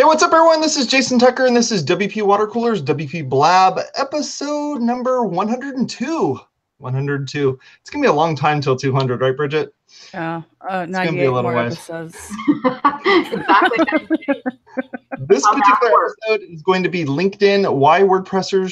Hey, what's up, everyone? This is Jason Tucker, and this is WPwatercooler's WPblab, episode number 102. 102. It's going to be a long time till 200, right, Bridget? Yeah, it's going to be a little ways. Episodes. Exactly. This particular episode is going to be LinkedIn, why WordPressers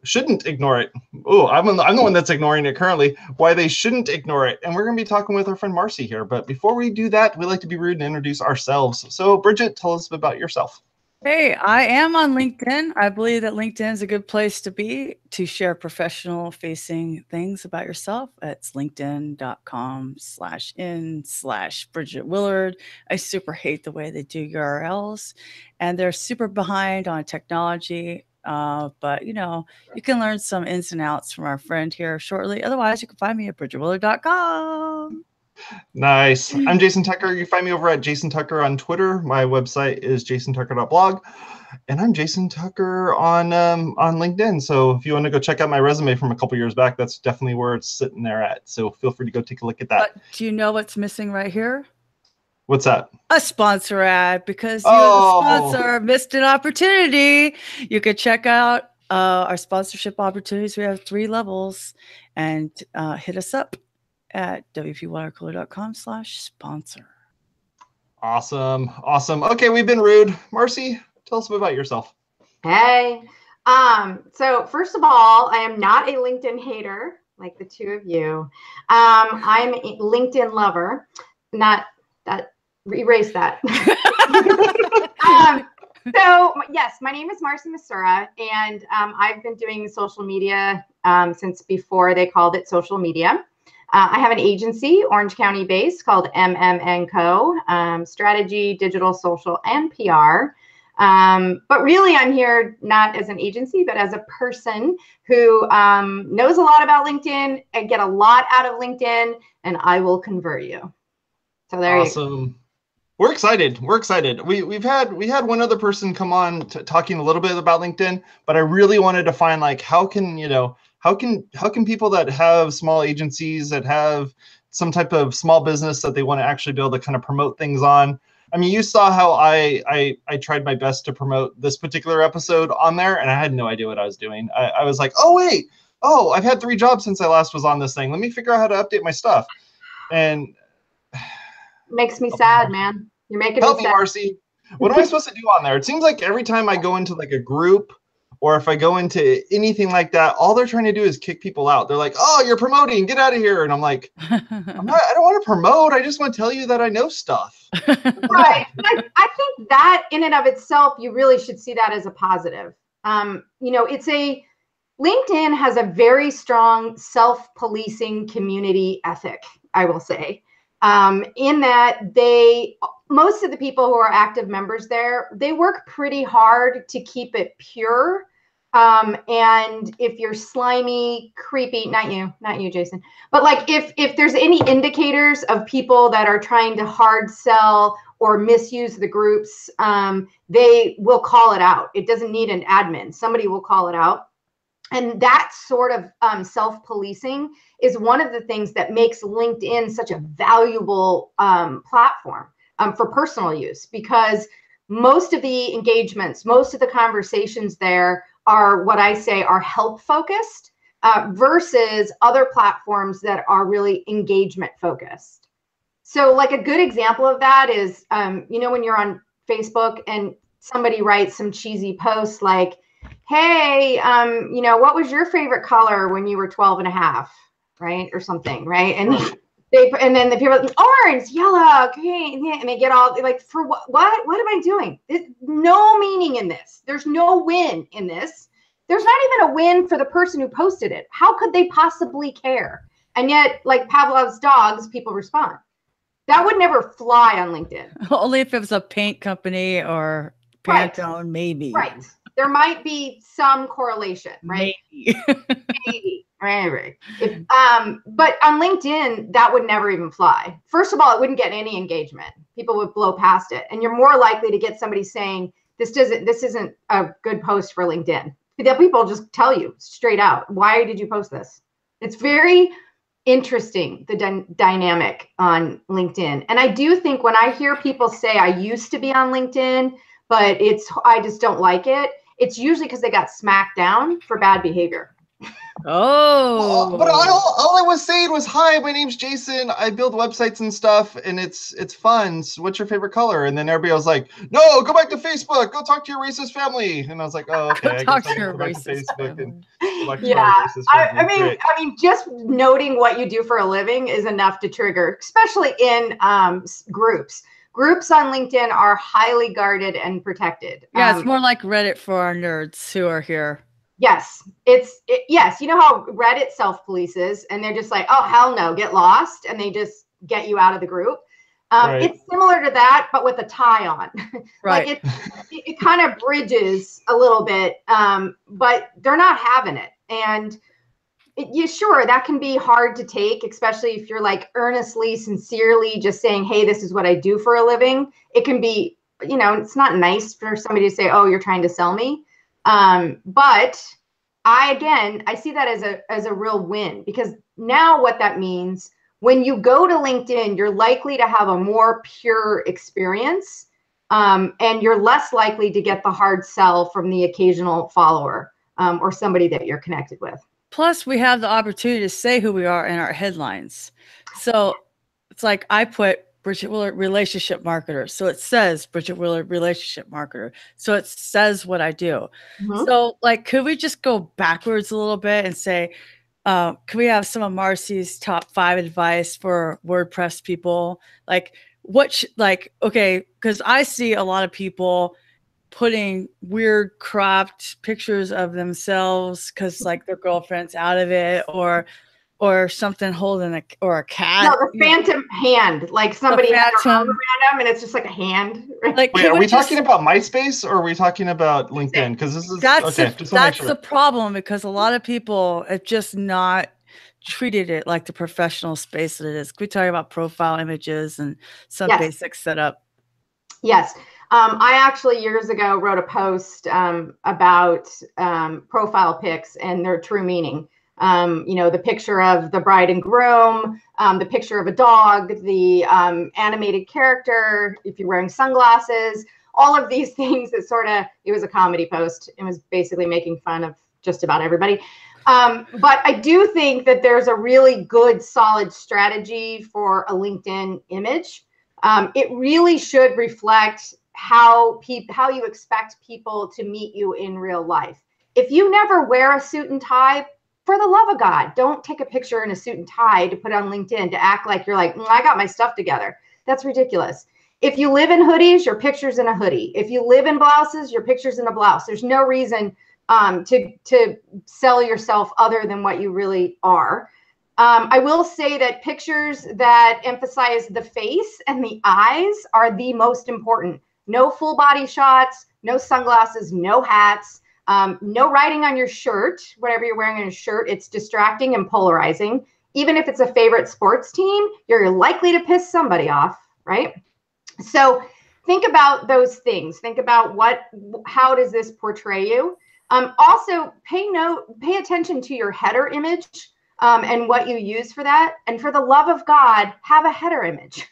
shouldn't ignore it. Oh, I'm the one that's ignoring it currently. Why they shouldn't ignore it. And we're going to be talking with our friend Marcy here. But before we do that, we like to be rude and introduce ourselves. So, Bridget, tell us about yourself. Hey, I am on LinkedIn. I believe that LinkedIn is a good place to be to share professional-facing things about yourself. It's linkedin.com/in/Bridget Willard. I super hate the way they do URLs, and they're super behind on technology. But, you know, you can learn some ins and outs from our friend here shortly. Otherwise, you can find me at bridgetwillard.com. Nice. I'm Jason Tucker. You find me over at Jason Tucker on Twitter. My website is jasontucker.blog. And I'm Jason Tucker on LinkedIn. So if you want to go check out my resume from a couple years back, that's definitely where it's sitting there at. So feel free to go take a look at that. But do you know what's missing right here? What's that? A sponsor ad, because you, the sponsor, missed an opportunity. You could check out our sponsorship opportunities. We have 3 levels, and hit us up at WPwatercooler.com/sponsor. Awesome. Awesome. Okay, we've been rude. Marcy, tell us about yourself. Hey. So first of all, I am not a LinkedIn hater like the two of you. I'm a LinkedIn lover. Not that, erase that. So yes, my name is Marcy Massura, and I've been doing social media since before they called it social media. I have an agency, Orange County based, called MM+Co, strategy, digital, social, and PR. But really, I'm here not as an agency, but as a person who knows a lot about LinkedIn and get a lot out of LinkedIn, and I will convert you. So there you go. Awesome. We're excited. We're excited. We had one other person come on talking a little bit about LinkedIn, but I really wanted to find, like, how can people that have small agencies, that have some type of small business that they want to actually be able to kind of promote things on. I mean, you saw how I tried my best to promote this particular episode on there, and I had no idea what I was doing. I was like, oh, wait. Oh, I've had 3 jobs since I last was on this thing. Let me figure out how to update my stuff. And makes me sad, man. You're making help me me, sad. Marcy. What am I supposed to do on there? It seems like every time I go into like a group, or if I go into anything like that, all they're trying to do is kick people out. They're like, oh, you're promoting, get out of here. And I'm like, I don't want to promote. I just want to tell you that I know stuff. Right. I think that in and of itself, you really should see that as a positive. LinkedIn has a very strong self-policing community ethic, I will say, in that most of the people who are active members there, they work pretty hard to keep it pure. And if you're slimy, creepy, not you, Jason, but like if there's any indicators of people that are trying to hard sell or misuse the groups, they will call it out. It doesn't need an admin. Somebody will call it out. And that sort of self-policing is one of the things that makes LinkedIn such a valuable platform for personal use, because most of the engagements, most of the conversations there are what I say are help focused versus other platforms that are really engagement focused. So like a good example of that is, when you're on Facebook and somebody writes some cheesy post like, hey, what was your favorite color when you were 12 and a half, right? Or something, right? And then the people are like, orange, yellow, green, and they get all like, for what am I doing? There's no meaning in this. There's no win in this. There's not even a win for the person who posted it. How could they possibly care? And yet, like Pavlov's dogs, people respond. That would never fly on LinkedIn. Only if it was a paint company or Pantone, maybe. Right. There might be some correlation, right? Maybe. Maybe. Right. But on LinkedIn, that would never even fly. First of all, it wouldn't get any engagement. People would blow past it. And you're more likely to get somebody saying, this isn't a good post for LinkedIn. The people just tell you straight out, why did you post this? It's very interesting, the dynamic on LinkedIn. And I do think when I hear people say, I used to be on LinkedIn, but I just don't like it. It's usually because they got smacked down for bad behavior. Oh, but all I was saying was, hi, my name's Jason. I build websites and stuff, and it's fun. So what's your favorite color? And then everybody was like, no, go back to Facebook. Go talk to your racist family. And I was like, oh, okay. I guess I can go back to Facebook and talk to my racist family. I mean, just noting what you do for a living is enough to trigger, especially in groups. Groups on LinkedIn are highly guarded and protected. Yeah, it's more like Reddit for our nerds who are here. Yes, yes. You know how Reddit self-polices and they're just like, oh, hell no, get lost. And they just get you out of the group. Right. It's similar to that, but with a tie on. Right. Like it kind of bridges a little bit, but they're not having it. And sure, that can be hard to take, especially if you're like earnestly, sincerely just saying, hey, this is what I do for a living. It can be, it's not nice for somebody to say, oh, you're trying to sell me. But I see that as a real win, because now what that means, when you go to LinkedIn, you're likely to have a more pure experience, and you're less likely to get the hard sell from the occasional follower, or somebody that you're connected with. Plus, we have the opportunity to say who we are in our headlines. So it's like I put Bridget Willard, relationship marketer. So it says Bridget Willard, relationship marketer. So it says what I do. Mm-hmm. So like, could we just go backwards a little bit and say, can we have some of Marcy's top 5 advice for WordPress people? Like okay, because I see a lot of people putting weird cropped pictures of themselves because like their girlfriend's out of it, or something holding a cat. No, the phantom hand, like somebody had their arm around them and it's just like a hand. Like, wait, are we talking about MySpace or are we talking about LinkedIn? Because this is that's the problem, because a lot of people have just not treated it like the professional space that it is. We talk about profile images and some basic setup. Yes. I actually years ago wrote a post about profile pics and their true meaning. The picture of the bride and groom, the picture of a dog, the animated character, if you're wearing sunglasses, all of these things that it was a comedy post. It was basically making fun of just about everybody. But I do think that there's a really good, solid strategy for a LinkedIn image. It really should reflect how you expect people to meet you in real life. If you never wear a suit and tie, for the love of God, don't take a picture in a suit and tie to put on LinkedIn to act like you're like, I got my stuff together. That's ridiculous. If you live in hoodies, your picture's in a hoodie. If you live in blouses, your picture's in a blouse. There's no reason to sell yourself other than what you really are. I will say that pictures that emphasize the face and the eyes are the most important. No full body shots, no sunglasses, no hats. No writing on your shirt, whatever you're wearing on your shirt. It's distracting and polarizing. Even if it's a favorite sports team, you're likely to piss somebody off, right? So think about those things. Think about how does this portray you? Also, pay attention to your header image and what you use for that. And for the love of God, have a header image.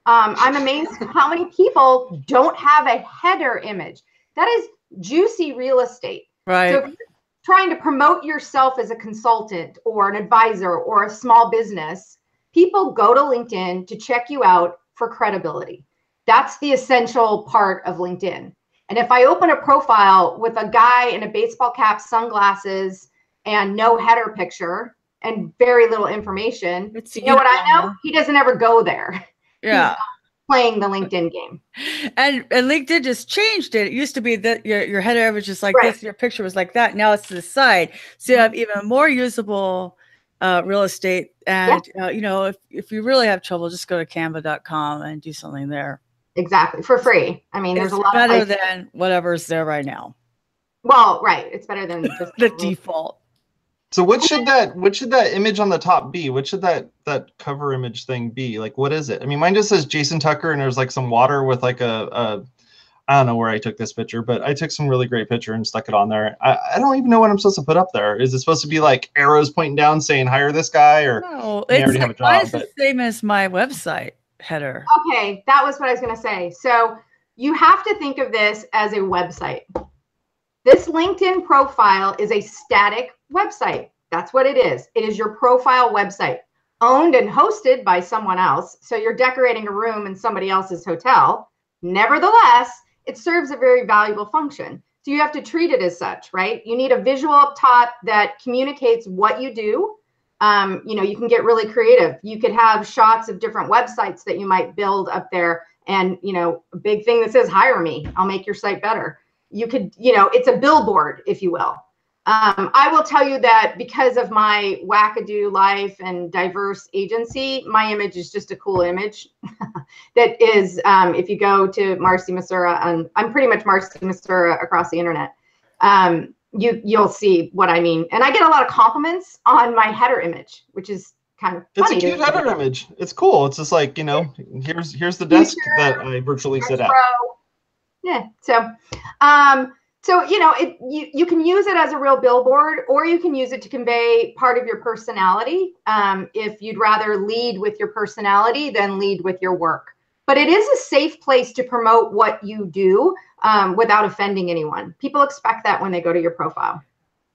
I'm amazed how many people don't have a header image. That is juicy real estate. Right. So if you're trying to promote yourself as a consultant or an advisor or a small business, people go to LinkedIn to check you out for credibility. That's the essential part of LinkedIn. And if I open a profile with a guy in a baseball cap, sunglasses, and no header picture and very little information, you know what I know? He doesn't ever go there. Yeah. He's playing the LinkedIn game. And LinkedIn just changed it. It used to be that your header image was like this, your picture was like that. Now it's to the side. So you have even more usable real estate. And, if you really have trouble, just go to canva.com and do something there. Exactly. For free. I mean, there's a lot better than whatever's there right now. Well, right. It's better than just the default. So what should that image on the top be? What should that cover image thing be? Like, what is it? I mean, mine just says Jason Tucker and there's like some water with like I don't know where I took this picture, but I took some really great picture and stuck it on there. I don't even know what I'm supposed to put up there. Is it supposed to be like arrows pointing down saying hire this guy, or no? It's like, the same as my website header. Okay, that was what I was going to say. So You have to think of this as a website. This LinkedIn profile is a static website. That's what it is. It is your profile website, owned and hosted by someone else. So you're decorating a room in somebody else's hotel. Nevertheless, it serves a very valuable function. So you have to treat it as such, right? You need a visual up top that communicates what you do. You can get really creative. You could have shots of different websites that you might build up there, and a big thing that says, hire me, I'll make your site better. You could, it's a billboard, if you will. I will tell you that because of my wackadoo life and diverse agency, my image is just a cool image. That is, if you go to Marcy Massura, and I'm pretty much Marcy Massura across the internet, you'll see what I mean. And I get a lot of compliments on my header image, which is kind of funny. It's a cute header image. It's cool. It's just like, here's the desk that I virtually sit at. Yeah. So, you can use it as a real billboard, or you can use it to convey part of your personality. If you'd rather lead with your personality than lead with your work. But it is a safe place to promote what you do without offending anyone. People expect that when they go to your profile.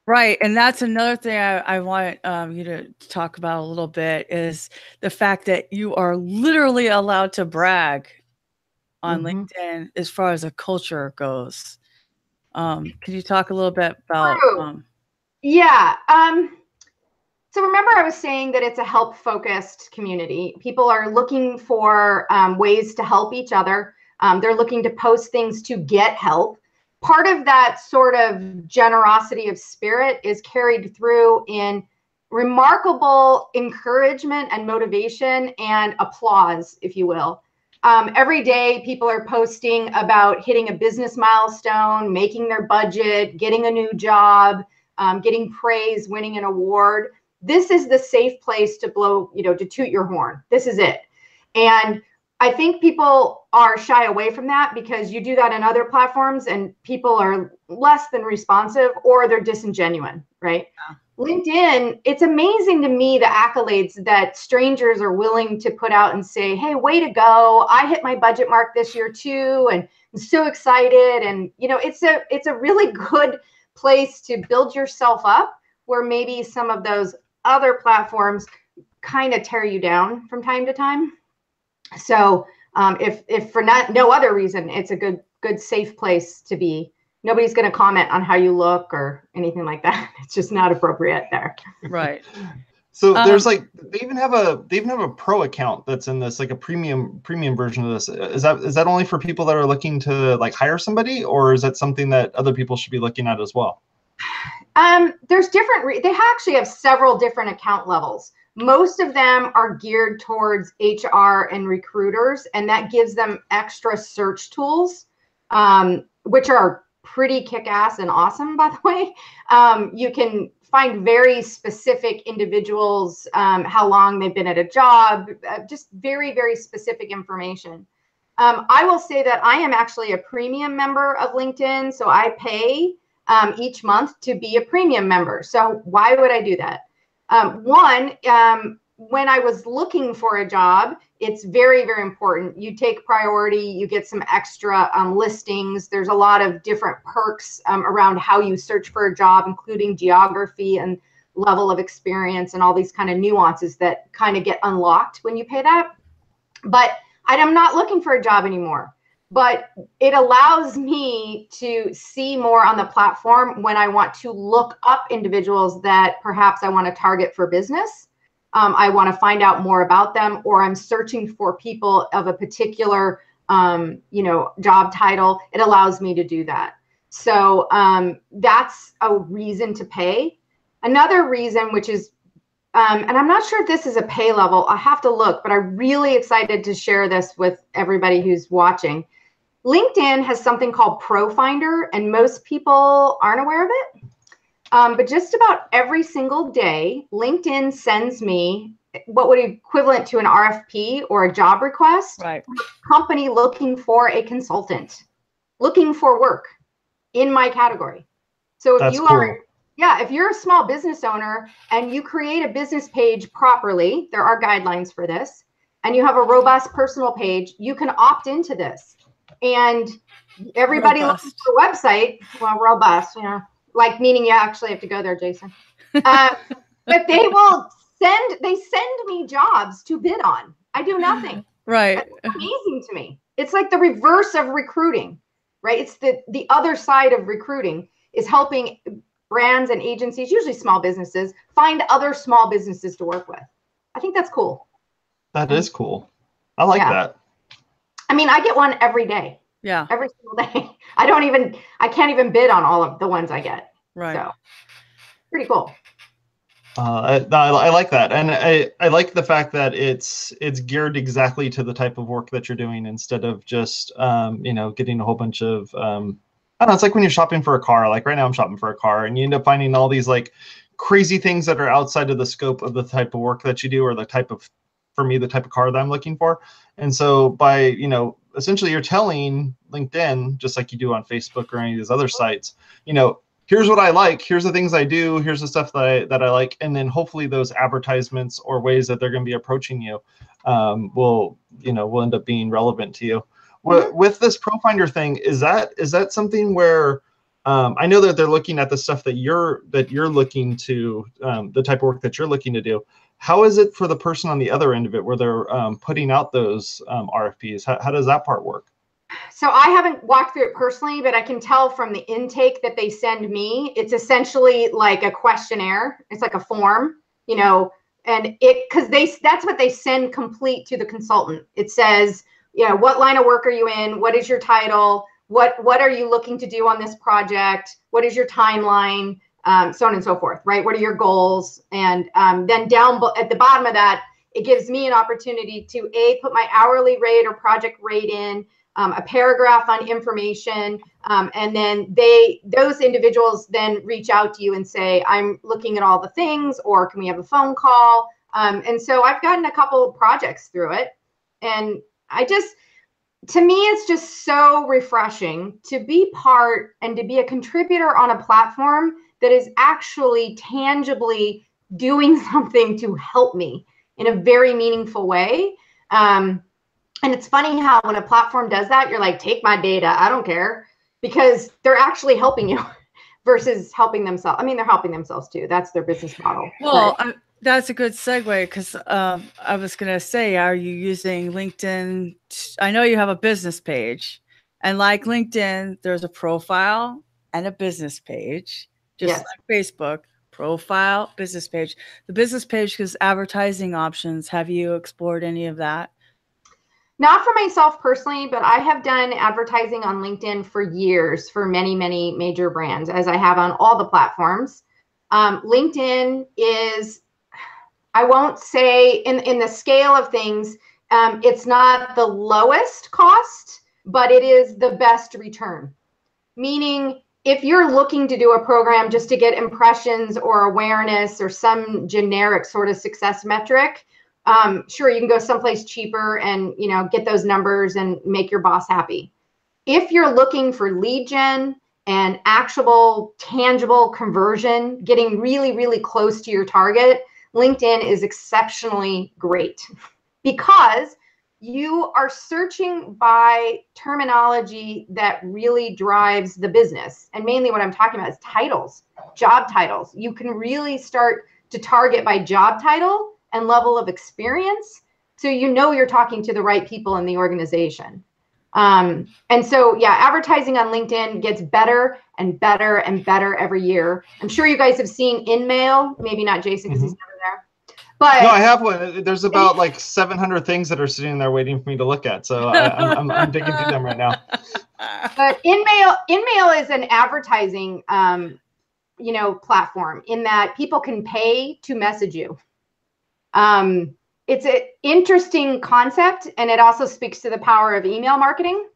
Right. And that's another thing I want you to talk about a little bit, is the fact that you are literally allowed to brag on LinkedIn as far as a culture goes. Can you talk a little bit about? Yeah. So remember, I was saying that it's a help-focused community. People are looking for ways to help each other. They're looking to post things to get help. Part of that sort of generosity of spirit is carried through in remarkable encouragement and motivation and applause, if you will. Every day, people are posting about hitting a business milestone, making their budget, getting a new job, getting praise, winning an award. This is the safe place to blow, to toot your horn. This is it. And I think people are shy away from that because you do that in other platforms and people are less than responsive, or they're disingenuous, right? Yeah. LinkedIn, it's amazing to me, the accolades that strangers are willing to put out and say, hey, way to go. I hit my budget mark this year too, and I'm so excited. And, it's a really good place to build yourself up, where maybe some of those other platforms kind of tear you down from time to time. So if for no other reason, it's a good safe place to be. Nobody's going to comment on how you look or anything like that. It's just not appropriate there. Right. So there's they even have a pro account that's in this, like a premium version of this. Is that only for people that are looking to hire somebody, or is that something that other people should be looking at as well? There's different. They actually have several different account levels. Most of them are geared towards HR and recruiters, and that gives them extra search tools, which are pretty kick-ass and awesome, by the way. You can find very specific individuals, how long they've been at a job, just very, very specific information. I will say that I am actually a premium member of LinkedIn, so I pay each month to be a premium member. So why would I do that? When I was looking for a job, it's very, very important. You take priority, you get some extra listings. There's a lot of different perks around how you search for a job, including geography and level of experience and all these kind of nuances that kind of get unlocked when you pay that. But I'm not looking for a job anymore. But it allows me to see more on the platform when I want to look up individuals that perhaps I want to target for business. I want to find out more about them, or I'm searching for people of a particular, job title. It allows me to do that. So that's a reason to pay. Another reason, which is, and I'm not sure if this is a pay level, I have to look, but I'm really excited to share this with everybody who's watching. LinkedIn has something called Pro Finder, and most people aren't aware of it. But just about every single day, LinkedIn sends me what would be equivalent to an RFP or a job request. Right. Company looking for a consultant, looking for work in my category. So if if you're a small business owner and you create a business page properly, there are guidelines for this, and you have a robust personal page, you can opt into this. and everybody looking for a website, well, robust, you know, like meaning you actually have to go there, Jason. But they send me jobs to bid on. I do nothing. Right. That's amazing to me. It's like the reverse of recruiting, right? It's the other side of recruiting is helping brands and agencies, usually small businesses, find other small businesses to work with. I think that's cool. That is cool. I like that. I mean, I get one every day. Yeah. Every single day. I can't even bid on all of the ones I get. Right. So pretty cool. I like that, and I like the fact that it's geared exactly to the type of work that you're doing instead of just you know, getting a whole bunch of I don't know. It's like when you're shopping for a car. Like right now, I'm shopping for a car, and you end up finding all these like crazy things that are outside of the scope of the type of work that you do, or the type of, for me, the type of car that I'm looking for. And so by, you know, essentially you're telling LinkedIn, just like you do on Facebook or any of these other sites, you know, here's what I like, here's the things I do, here's the stuff that I like, and then hopefully those advertisements or ways that they're going to be approaching you will end up being relevant to you. With this ProFinder thing, is that something where I know that they're looking at the stuff that you're looking to, the type of work that you're looking to do. How is it for the person on the other end of it, where they're putting out those RFPs? How does that part work? So I haven't walked through it personally, but I can tell from the intake that they send me, it's essentially like a questionnaire. It's like a form, you know, and that's what they send complete to the consultant. It says, you know, what line of work are you in? What is your title? What are you looking to do on this project? What is your timeline? So on and so forth, right? What are your goals? And then down at the bottom of that, it gives me an opportunity to put my hourly rate or project rate in, a paragraph on information, and then those individuals then reach out to you and say, I'm looking at all the things, or can we have a phone call? And so I've gotten a couple of projects through it, and to me, it's just so refreshing to be part and to be a contributor on a platform that is actually tangibly doing something to help me in a very meaningful way. And it's funny how when a platform does that, you're like, take my data, I don't care, because they're actually helping you versus helping themselves. I mean, they're helping themselves too. That's their business model. Well, that's a good segue, because I was going to say, are you using LinkedIn? I know you have a business page, and like LinkedIn, there's a profile and a business page, just like Facebook, profile, business page. The business page gives advertising options. Have you explored any of that? Not for myself personally, but I have done advertising on LinkedIn for years for many, many major brands, as I have on all the platforms. LinkedIn is, I won't say in the scale of things, it's not the lowest cost, but it is the best return. Meaning, if you're looking to do a program just to get impressions or awareness or some generic sort of success metric, sure, you can go someplace cheaper and, you know, get those numbers and make your boss happy. If you're looking for lead gen and actual tangible conversion, getting really, really close to your target, LinkedIn is exceptionally great because you are searching by terminology that really drives the business. And mainly what I'm talking about is titles, job titles. You can really start to target by job title and level of experience, so you know you're talking to the right people in the organization. And so, yeah, advertising on LinkedIn gets better and better and better every year. I'm sure you guys have seen InMail, maybe not Jason because he's never there. But no, I have one. There's about like 700 things that are sitting there waiting for me to look at. So I'm digging through them right now. But InMail is an advertising platform in that people can pay to message you. It's an interesting concept, and it also speaks to the power of email marketing,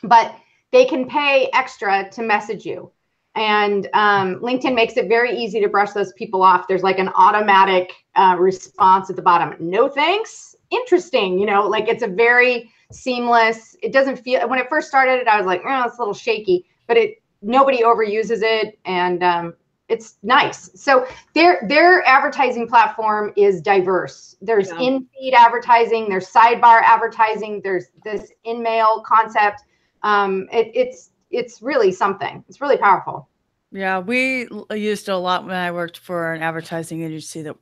but they can pay extra to message you. And LinkedIn makes it very easy to brush those people off. There's like an automatic response at the bottom. No thanks. Interesting. You know, like it's a very seamless, it doesn't feel, when it first started, I was like, oh, it's a little shaky, but nobody overuses it. And it's nice. So their advertising platform is diverse. There's in-feed advertising, there's sidebar advertising, there's this InMail concept. It's really something. It's really powerful. Yeah, we used it a lot when I worked for an advertising agency that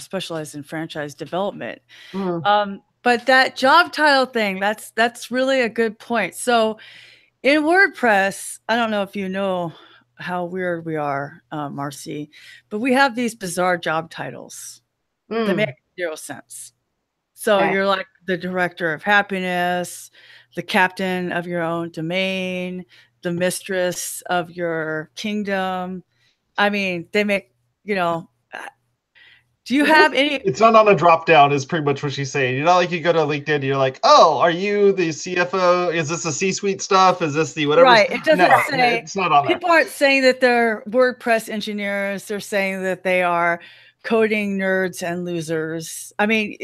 specialized in franchise development. But that job title thing, that's really a good point. So in WordPress, I don't know if you know how weird we are, Marcy, but we have these bizarre job titles that make zero sense. So you're like the director of happiness, the captain of your own domain, the mistress of your kingdom. I mean, they make, you know, do you have any? It's not on a drop down is pretty much what she's saying. You know, like you go to LinkedIn, and you're like, oh, are you the CFO? Is this the C-suite stuff? Is this the whatever? Right. It doesn't say. It's not on people aren't saying that they're WordPress engineers. They're saying that they are coding nerds and losers. I mean,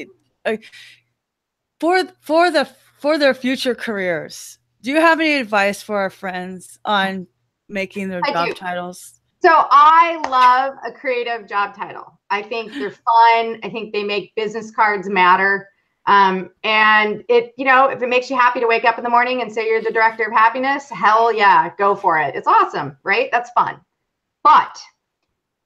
for their future careers, do you have any advice for our friends on making their job titles? So I love a creative job title. I think they're fun. I think they make business cards matter. And it, you know, if it makes you happy to wake up in the morning and say you're the director of happiness, hell yeah, go for it. It's awesome, right? That's fun. But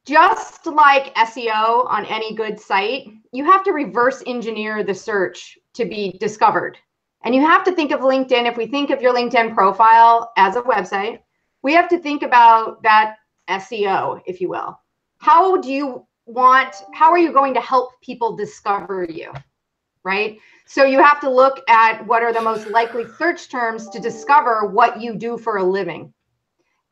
just like SEO on any good site, you have to reverse engineer the search to be discovered. And you have to think of LinkedIn. If we think of your LinkedIn profile as a website, we have to think about that SEO, if you will. How are you going to help people discover you, right? So you have to look at what are the most likely search terms to discover what you do for a living.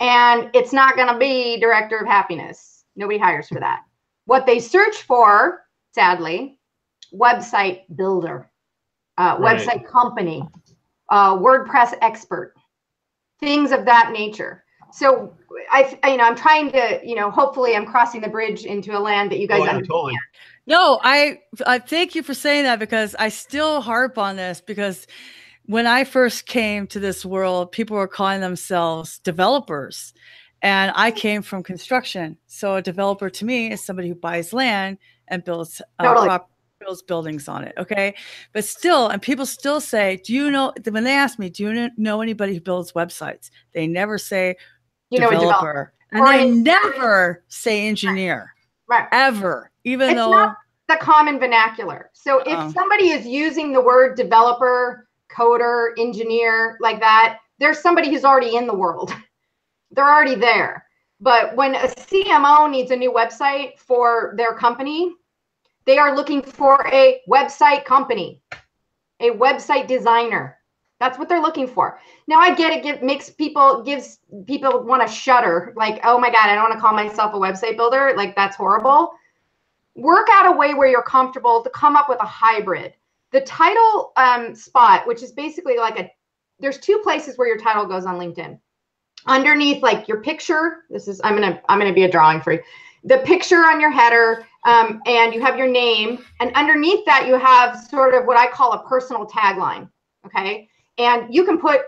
And it's not going to be director of happiness. Nobody hires for that. What they search for, sadly, website builder, website company, WordPress expert, things of that nature. So I'm trying to, hopefully I'm crossing the bridge into a land that you guys understand. Totally. No, I thank you for saying that, because I still harp on this, because when I first came to this world, people were calling themselves developers, and I came from construction. So a developer to me is somebody who buys land and builds builds buildings on it. Okay. But still, and people still say, do you know, when they ask me, do you know anybody who builds websites? They never say developer. And they never say engineer. Right. Ever. Even it's though not the common vernacular. So if somebody is using the word developer, coder, engineer like that, there's somebody who's already in the world. They're already there. But when a CMO needs a new website for their company, they are looking for a website company, a website designer. That's what they're looking for. Now I get it, gives people want to shudder, like, oh my God, I don't want to call myself a website builder. Like, that's horrible. Work out a way where you're comfortable to come up with a hybrid. The title spot, which is basically like there's two places where your title goes on LinkedIn. Underneath, like your picture, I'm gonna be a drawing for you. The picture on your header, and you have your name, and underneath that you have sort of what I call a personal tagline. Okay, and you can put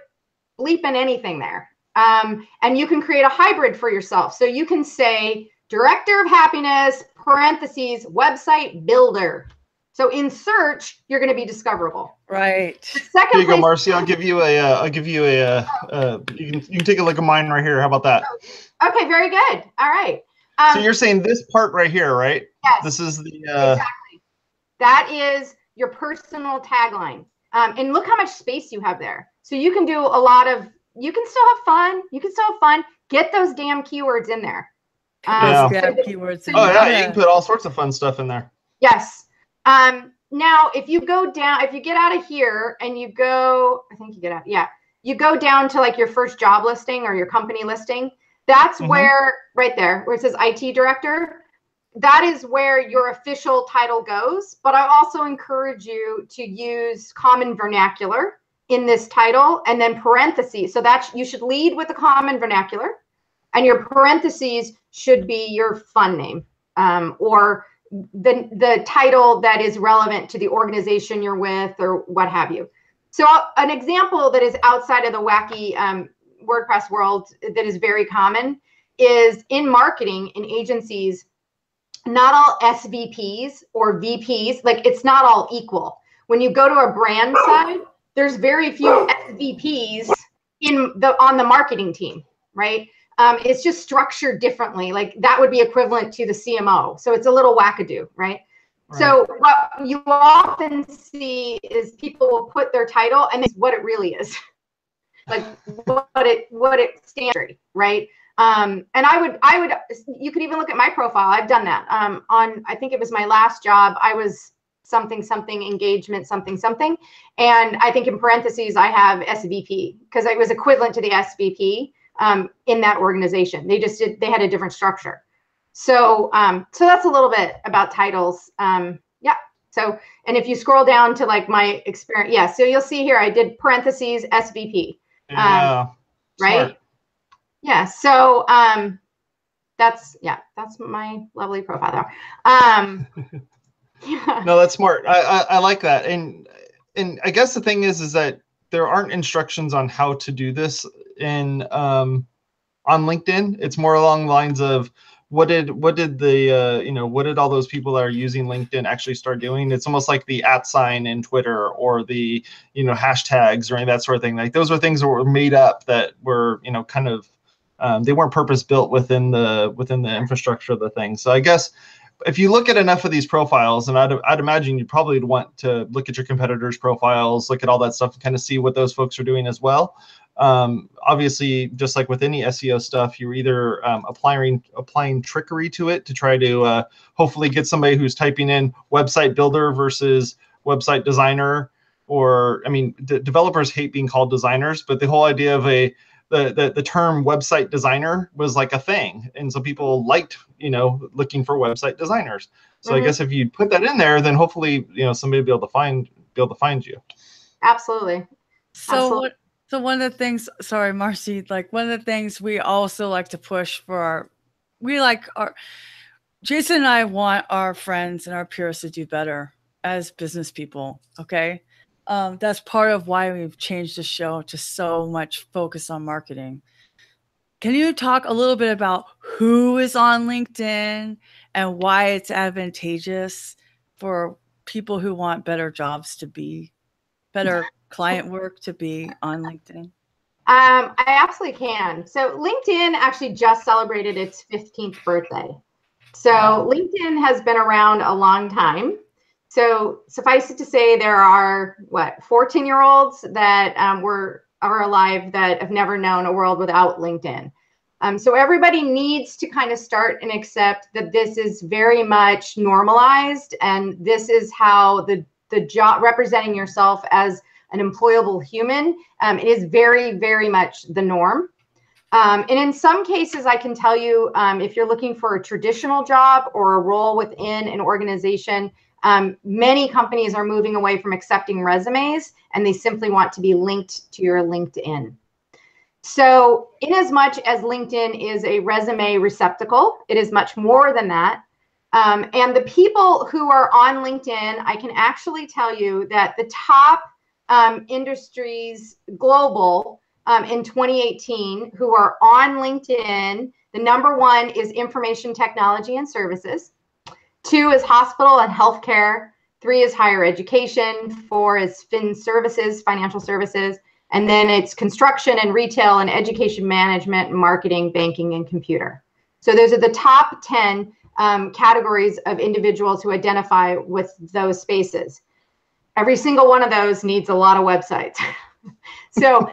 bleeping anything there, and you can create a hybrid for yourself. So you can say director of happiness, parentheses, website builder. So in search, you're going to be discoverable. Right. Here you go, Marcy. I'll give you a. You can take a look at mine right here. How about that? Okay, very good. All right. So you're saying this part right here, right? Yes. This is the. Exactly. That is your personal tagline. And look how much space you have there. So you can do a lot of. You can still have fun. Get those damn keywords in there. Keywords. You can put all sorts of fun stuff in there. Yes. Now, if you go down, if you get out of here and you go, I think you get out. Yeah. You go down to like your first job listing or your company listing. That's where, right there, where it says IT director, that is where your official title goes. But I also encourage you to use common vernacular in this title, and then parentheses. So that you should lead with the common vernacular, and your parentheses should be your fun name, or the title that is relevant to the organization you're with, or what have you. So an example that is outside of the wacky WordPress world that is very common is in marketing, in agencies, not all SVPs or VPs, like it's not all equal. When you go to a brand side, there's very few SVPs on the marketing team, right? It's just structured differently. Like that would be equivalent to the CMO. So it's a little wackadoo, right? So what you often see is people will put their title and it's what it really is, like what it stands for, right? And you could even look at my profile. I've done that. I think it was my last job. I was something engagement something, and I think in parentheses I have SVP because it was equivalent to the SVP in that organization. They had a different structure. So so that's a little bit about titles. Yeah. So, and if you scroll down to like my experience, yeah. So you'll see here I did parentheses SVP. Yeah. Right. Smart. Yeah. So that's my lovely profile there. Yeah. No, that's smart. I like that. And I guess the thing is that there aren't instructions on how to do this in on LinkedIn. It's more along the lines of what did all those people that are using LinkedIn actually start doing? It's almost like the @ in Twitter or the hashtags or any of that sort of thing. Like those are things that were made up that were kind of they weren't purpose built within the infrastructure of the thing. So I guess if you look at enough of these profiles, and I'd imagine you probably would want to look at your competitors' profiles, look at all that stuff, and kind of see what those folks are doing as well. Obviously, just like with any SEO stuff, you're either applying trickery to it to try to hopefully get somebody who's typing in website builder versus website designer, or I mean, developers hate being called designers, but the whole idea of the term website designer was like a thing, and so people liked looking for website designers. So I guess if you put that in there, then hopefully somebody will be able to find you. Absolutely. So one of the things, sorry, Marcy, like one of the things we also like to push for Jason and I want our friends and our peers to do better as business people. Okay. That's part of why we've changed the show to so much focus on marketing. Can you talk a little bit about who is on LinkedIn and why it's advantageous for people who want better jobs to be, better client work to be on LinkedIn? I absolutely can. So LinkedIn actually just celebrated its 15th birthday. So LinkedIn has been around a long time. So suffice it to say, there are 14-year-olds that are alive that have never known a world without LinkedIn. So everybody needs to kind of start and accept that this is very much normalized, and this is how the job, representing yourself as an employable human, it is very, very much the norm. And in some cases, I can tell you, if you're looking for a traditional job or a role within an organization, many companies are moving away from accepting resumes, and they simply want to be linked to your LinkedIn. So in as much as LinkedIn is a resume receptacle, it is much more than that. And the people who are on LinkedIn, I can actually tell you that the top industries global in 2018 who are on LinkedIn, the #1 is information technology and services. 2 is hospital and healthcare. 3 is higher education. 4 is financial services. And then it's construction and retail and education management, marketing, banking, and computer. So those are the top 10 categories of individuals who identify with those spaces. Every single one of those needs a lot of websites. So,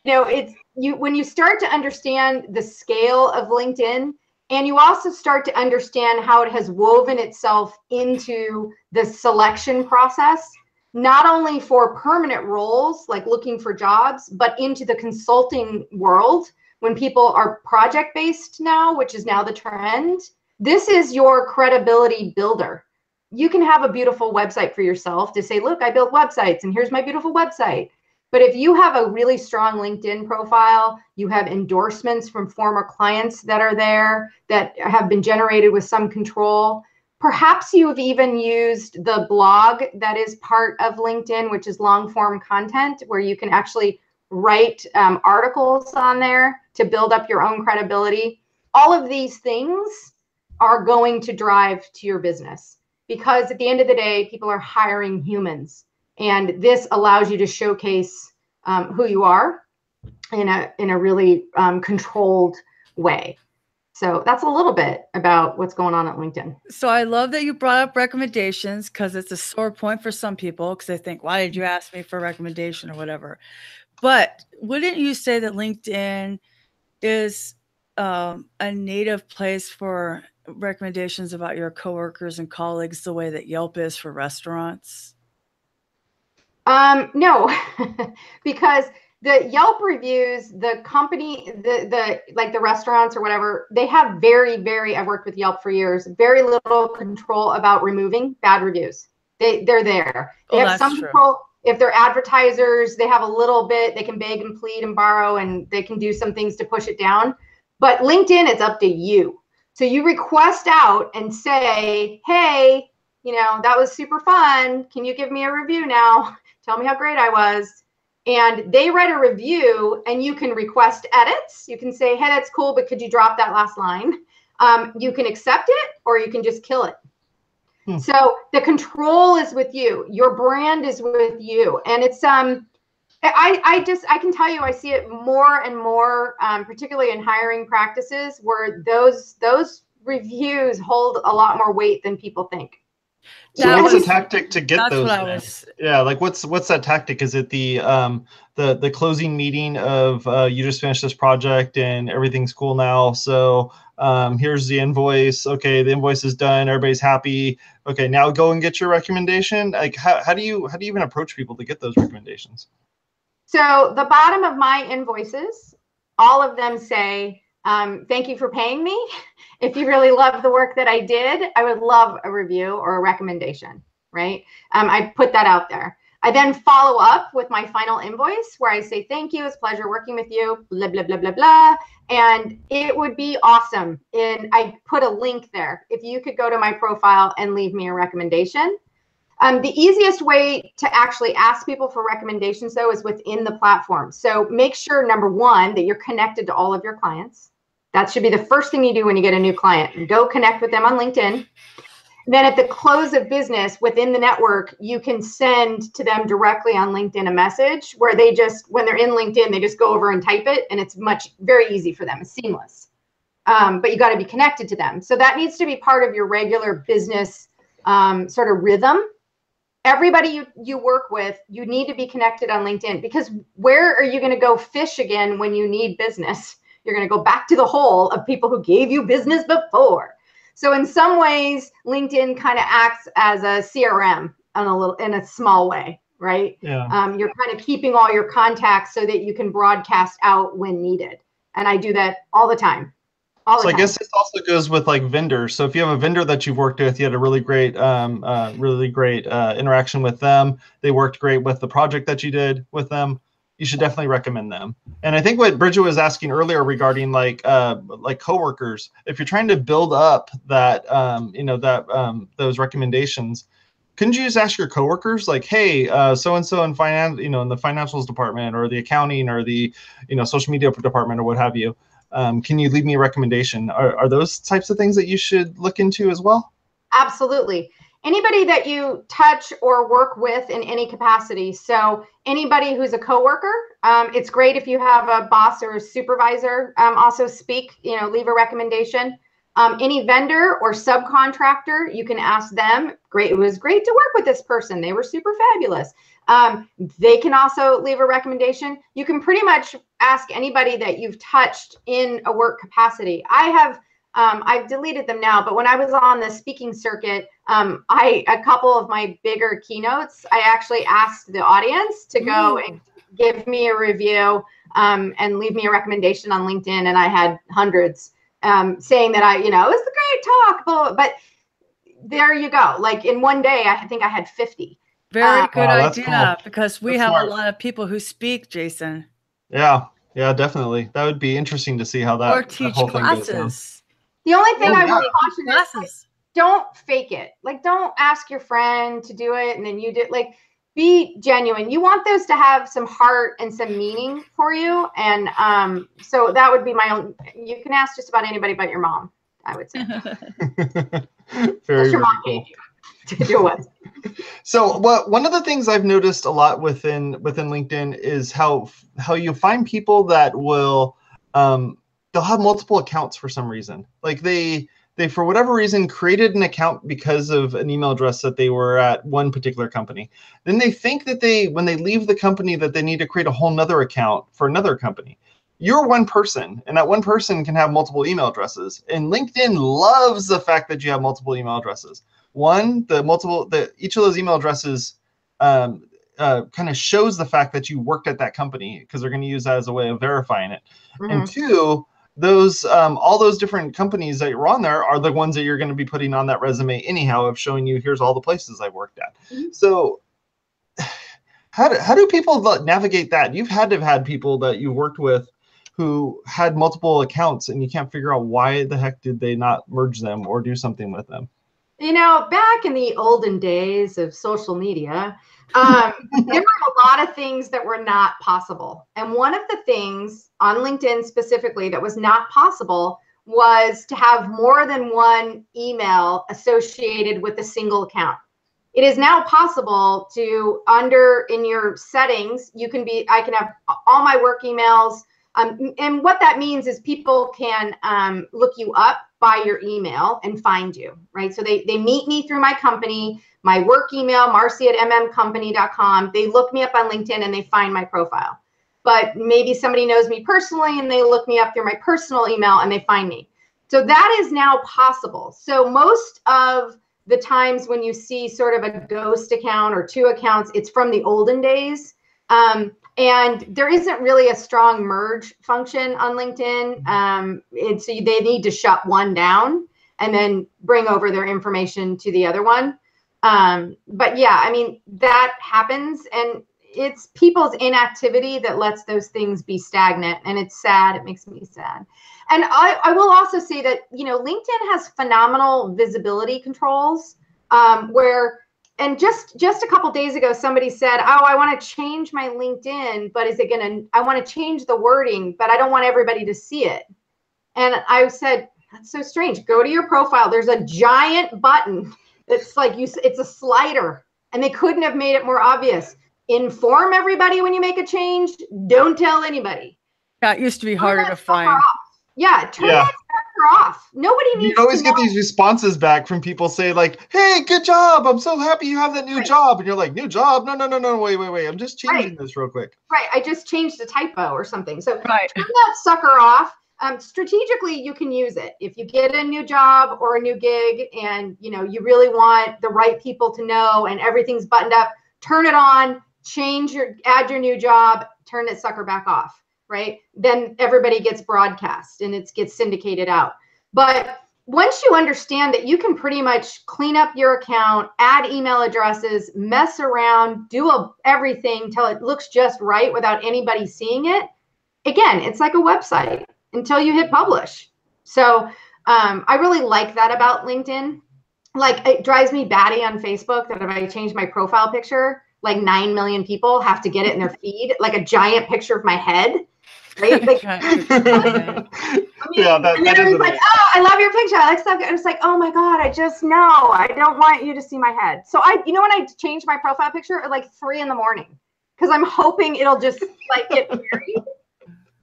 when you start to understand the scale of LinkedIn, and you also start to understand how it has woven itself into the selection process, not only for permanent roles, like looking for jobs, but into the consulting world, when people are project-based now, which is now the trend. This is your credibility builder. You can have a beautiful website for yourself to say, look, I built websites and here's my beautiful website. But if you have a really strong LinkedIn profile, you have endorsements from former clients that are there that have been generated with some control. Perhaps you have even used the blog that is part of LinkedIn, which is long form content, where you can actually write articles on there to build up your own credibility. All of these things are going to drive to your business, because at the end of the day, people are hiring humans. And this allows you to showcase who you are. in a really controlled way. So that's a little bit about what's going on at LinkedIn. So I love that you brought up recommendations, because it's a sore point for some people, because they think, why did you ask me for a recommendation or whatever? But wouldn't you say that LinkedIn is a native place for recommendations about your coworkers and colleagues the way that Yelp is for restaurants? No, because the Yelp reviews, the company, like the restaurants or whatever, they have I've worked with Yelp for years, very little control about removing bad reviews. They're there. They have some control. If they're advertisers, they have a little bit, they can beg and plead and borrow, and they can do some things to push it down. But LinkedIn, it's up to you. So you request out and say, hey, that was super fun. Can you give me a review now? Tell me how great I was. And they write a review, and you can request edits. You can say, hey, that's cool, but could you drop that last line? You can accept it, or you can just kill it. So the control is with you. Your brand is with you. And it's, I can tell you, I see it more and more, particularly in hiring practices, where those reviews hold a lot more weight than people think. So what's the tactic to get those? Yeah, like what's that tactic? Is it the closing meeting of you just finished this project and everything's cool now, so here's the invoice. Okay, the invoice is done. Everybody's happy. Okay, now go and get your recommendation. Like how do you even approach people to get those recommendations? So the bottom of my invoices, all of them say, thank you for paying me. If you really love the work that I did, I would love a review or a recommendation, right? I put that out there. I then follow up with my final invoice where I say, thank you, it's a pleasure working with you, blah, blah, blah, blah, blah. And it would be awesome. And I put a link there. If you could go to my profile and leave me a recommendation. The easiest way to actually ask people for recommendations, though, is within the platform. So make sure, number one, that you're connected to all of your clients. That should be the first thing you do when you get a new client. Go connect with them on LinkedIn. Then at the close of business within the network, you can send to them directly on LinkedIn a message where they just, when they're in LinkedIn, they just go over and type it, and it's very easy for them. It's seamless. But you got to be connected to them. So that needs to be part of your regular business sort of rhythm. Everybody you work with, you need to be connected on LinkedIn, because where are you going to go fish again when you need business? You're going to go back to the hole of people who gave you business before. So in some ways, LinkedIn kind of acts as a CRM in a small way, right? Yeah. You're kind of keeping all your contacts so that you can broadcast out when needed. And I do that all the time. So I guess this also goes with like vendors. So if you have a vendor that you've worked with, you had a really great interaction with them, they worked great with the project that you did with them, you should definitely recommend them. And I think what Bridget was asking earlier regarding like coworkers, if you're trying to build up that those recommendations, couldn't you just ask your coworkers, like, hey, so and so in finance, in the financials department or the accounting or the social media department or what have you? Can you leave me a recommendation? Are those types of things that you should look into as well? Absolutely. Anybody that you touch or work with in any capacity. So anybody who's a coworker, it's great if you have a boss or a supervisor also speak, leave a recommendation. Any vendor or subcontractor, you can ask them. Great. It was great to work with this person. They were super fabulous. They can also leave a recommendation. You can pretty much ask anybody that you've touched in a work capacity. I've deleted them now, but when I was on the speaking circuit, a couple of my bigger keynotes, I actually asked the audience to go and give me a review and leave me a recommendation on LinkedIn. And I had hundreds saying that it was a great talk, but there you go. Like in one day, I think I had 50. Very good idea, cool. because we have a lot of people who speak, Jason. Yeah, definitely. That would be interesting to see how that, or teach whole thing goes down. classes. The only thing I will caution is, Classes. don't fake it. Like, don't ask your friend to do it and then you do. Like, be genuine. You want those to have some heart and some meaning for you. And so that would be my own. You can ask just about anybody but your mom, I would say. Very your mom cool. to do it. So one of the things I've noticed a lot within LinkedIn is how you find people that will they'll have multiple accounts for some reason. Like they for whatever reason created an account because of an email address that they were at one particular company. Then they think that when they leave the company that they need to create a whole nother account for another company. You're one person, and that one person can have multiple email addresses. And LinkedIn loves the fact that you have multiple email addresses. One, each of those email addresses kind of shows the fact that you worked at that company, because they're going to use that as a way of verifying it. Mm-hmm. And two, those all those different companies that you're on there are the ones that you're going to be putting on that resume anyhow, of showing you, here's all the places I worked at. Mm-hmm. So how do people navigate that? You've had to have had people that you worked with who had multiple accounts, and you can't figure out why the heck did they not merge them or do something with them. You know, back in the olden days of social media, there were a lot of things that were not possible. And one of the things on LinkedIn specifically that was not possible was to have more than one email associated with a single account. It is now possible to, in your settings, I can have all my work emails. And what that means is people can look you up by your email and find you, right? So they meet me through my company, my work email, Marcy@MM+Company.com. They look me up on LinkedIn and they find my profile. But maybe somebody knows me personally and they look me up through my personal email and they find me. So that is now possible. So most of the times when you see sort of a ghost account or two accounts, it's from the olden days. And there isn't really a strong merge function on LinkedIn. So they need to shut one down and then bring over their information to the other one. But yeah, I mean, that happens, and it's people's inactivity that lets those things be stagnant, and it's sad. It makes me sad. And I will also say that, you know, LinkedIn has phenomenal visibility controls and just a couple days ago, somebody said, oh, I want to change my LinkedIn, but I want to change the wording, but I don't want everybody to see it. And I said, that's so strange. Go to your profile. There's a giant button. It's like it's a slider, and they couldn't have made it more obvious. Inform everybody when you make a change. Don't tell anybody. Yeah, it used to be harder to find. Yeah, turn that sucker off. Nobody needs You always get these responses back from people say like, hey, good job. I'm so happy you have that new job. And you're like, new job? No, wait. I'm just changing this real quick. Right, I just changed a typo or something. So turn that sucker off. Strategically, you can use it. If you get a new job or a new gig and, you know, you really want the right people to know and everything's buttoned up, turn it on, add your new job, turn that sucker back off. Right? Then everybody gets broadcast and it gets syndicated out. But once you understand that you can pretty much clean up your account, add email addresses, mess around, do everything till it looks just right without anybody seeing it, again, it's like a website until you hit publish. So I really like that about LinkedIn. Like, it drives me batty on Facebook that if I change my profile picture, like 9 million people have to get it in their feed, like a giant picture of my head. Right? Like, I mean, and then everyone's like, oh, I love your picture. I like stuff. And it's like, oh my God, I don't want you to see my head. So when I change my profile picture at like 3 in the morning, because I'm hoping it'll just like get buried.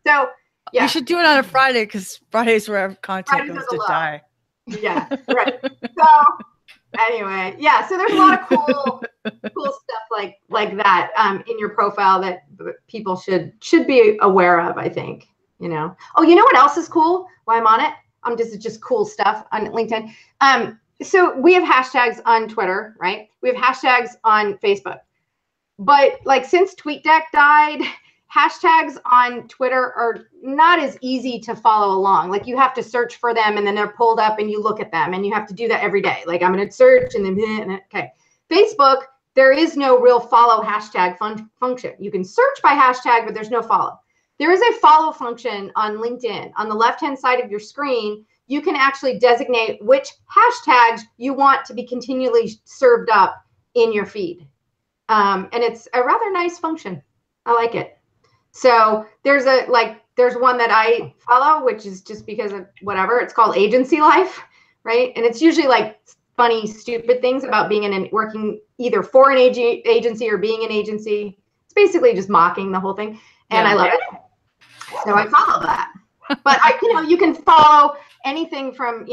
So yeah. You should do it on a Friday, because Friday's where content goes to die. Yeah, right. So anyway, yeah, so there's a lot of cool stuff like that in your profile that people should be aware of, I think, you know. Oh, you know what else is cool while I'm on it? Just cool stuff on LinkedIn. So we have hashtags on Twitter, right? We have hashtags on Facebook. But like since TweetDeck died, hashtags on Twitter are not as easy to follow along. Like you have to search for them and then they're pulled up and you look at them and you have to do that every day. Like I'm going to search and then, okay. Facebook, there is no real follow hashtag function. You can search by hashtag, but there's no follow. There is a follow function on LinkedIn. On the left-hand side of your screen, you can actually designate which hashtags you want to be continually served up in your feed. And it's a rather nice function. I like it. So there's one that I follow, which is just because of whatever. It's called Agency Life, right? And it's usually like funny, stupid things about being working either for an agency or being an agency. It's basically just mocking the whole thing, and I love it. So I follow that. But you can follow anything from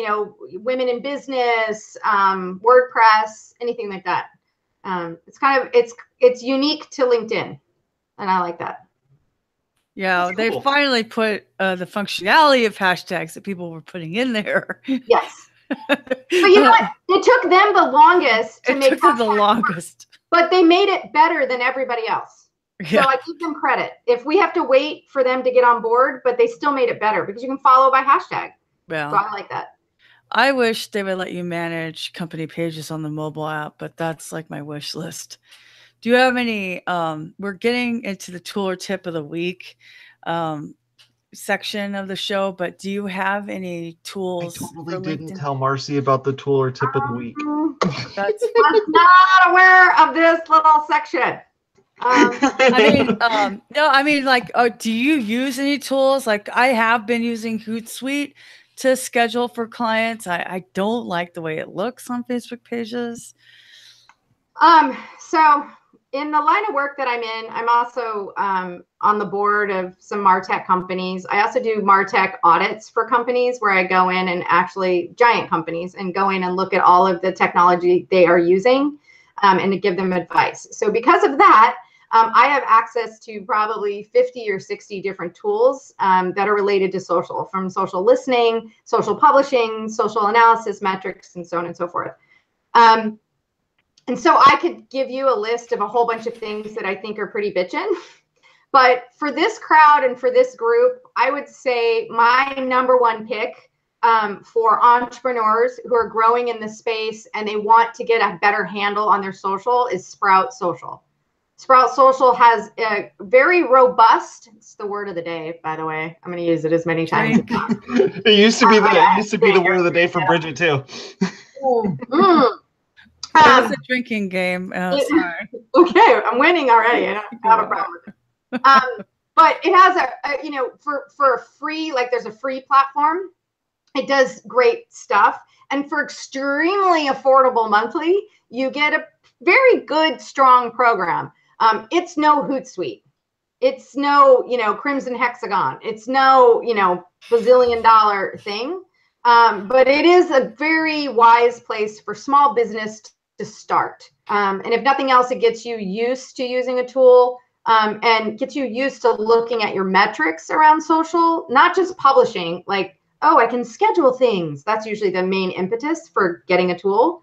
women in business, WordPress, anything like that. It's unique to LinkedIn, and I like that. Yeah, Cool. they finally put the functionality of hashtags that people were putting in there. Yes. But you know what? It took them the longest to make it the longest. But they made it better than everybody else. Yeah. So I give them credit. If we have to wait for them to get on board, but they still made it better because you can follow by hashtag. Yeah. So I like that. I wish they would let you manage company pages on the mobile app, but that's like my wish list. Do you have any, we're getting into the tool or tip of the week section of the show, but do you have any tools? I totally didn't tell Marcy about the tool or tip of the week. That's not aware of this little section. Do you use any tools? Like I have been using Hootsuite to schedule for clients. I don't like the way it looks on Facebook pages. So in the line of work that I'm in, I'm also on the board of some MarTech companies. I also do MarTech audits for companies where I go in and actually giant companies and go in and look at all of the technology they are using and to give them advice. So because of that, I have access to probably 50 or 60 different tools that are related to social, from social listening, social publishing, social analysis metrics, and so on and so forth. And so I could give you a list of a whole bunch of things that I think are pretty bitchin'. But for this crowd and for this group, I would say my number one pick for entrepreneurs who are growing in this space and they want to get a better handle on their social is Sprout Social. Sprout Social has a very robust, it's the word of the day, by the way. I'm going to use it as many times. It used to be the word of the day for Bridget too. It's a drinking game. Sorry. Okay, I'm winning already. I don't have a problem. But it has for a free, like there's a free platform. It does great stuff. And for extremely affordable monthly, you get a very good, strong program. It's no Hootsuite. It's no, Crimson Hexagon. It's no, bazillion-dollar thing. But it is a very wise place for small business to start. And if nothing else, it gets you used to using a tool and gets you used to looking at your metrics around social, not just publishing, like, oh, I can schedule things. That's usually the main impetus for getting a tool.